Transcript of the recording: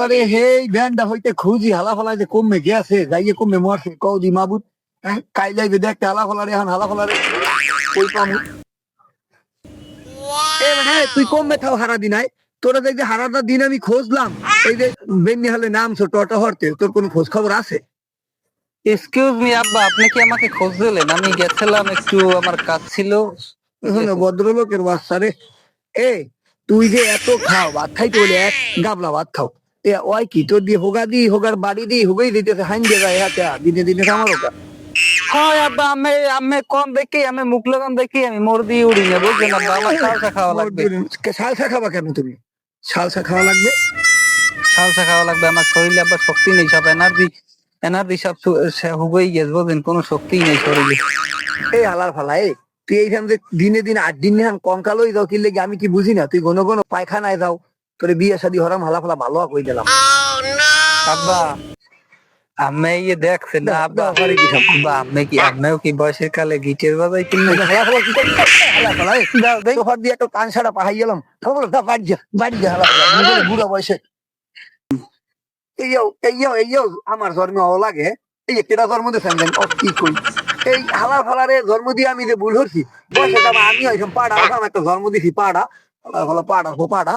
আরে হেই ভ্যানটা হইতে খুঁজি হালা ফলা যে কমে গেছে যাইয়ে কমে মরছে কৌদি মাবুত কাই যাইবে দেখতে হালা ফলারে এখন হালা ফলারে কই পামু এ মানে তুই কমে থাও হারা দিনাই তোরা দেখ যে হারাটা দিন আমি খুঁজলাম এই যে বেন্নি হলে নাম ছোট অটো হরতে তোর কোনো খোঁজ খবর আছে? এক্সকিউজ মি আব্বা, আপনি কি আমাকে খোঁজ দিলেন? আমি গেছিলাম, একটু আমার কাজ ছিল। শোনো ভদ্রলোকের বাচ্চা রে, এ তুই যে এত খাও ভাত খাইতে বলে এক গাবলা ভাত খাও এ ওই কি তোর দিয়ে হোগা দি হোগার বাড়ি দি হোগাই দিতেছে হাইন দিয়ে যায় হাতে দিনে দিনে আমার ওটা হ্যাঁ আব্বা, আমি আমি কম দেখি, আমি মুখ লাগাম দেখি, আমি মোর দিয়ে উড়ি না, বুঝলেন আব্বা? আমার সালসা খাওয়া লাগবে। সালসা খাবা কেন তুমি? সালসা খাওয়া লাগবে? সালসা খাওয়া লাগবে, আমার শরীরে আব্বা শক্তি নেই, সব এনার্জি এনার্জি সব হুবই গেছে, বুঝলেন? কোনো শক্তি নেই শরীরে। এই হালার ফালা তুই এইখান যে দিনে দিনে 8 দিন কঙ্কালই যাও কি লেগে আমি কি বুঝি না? তুই ঘন ঘন পায়খানায় যাও, তোর বিয়ে শাদী হরাম হালা ফালা ভালো কই দিলাম। আব্বা আমি ইয়ে দেখছেন না আব্বা? আব্বা আপনি কি, আপনিও কি বয়সের কালে গিটার বাজাইতেন না? হালা ফালা কি করছিস? হালা ফালা সোফার দিয়ে একটা কান সারা পাহাই গেলাম বাড়ি যা হালা ফালা নিজের বুড়া বয়সে এইও আমার জন্মে অ লাগে এই একটা জন্ম দিয়েছেন কি কই এই হালা ফালারে জন্ম দিয়ে আমি যে ভুল করছি বয়সে আমি হইলাম পাড়া একটা জন্ম দিছি পাড়া হালা ফালা পাড়া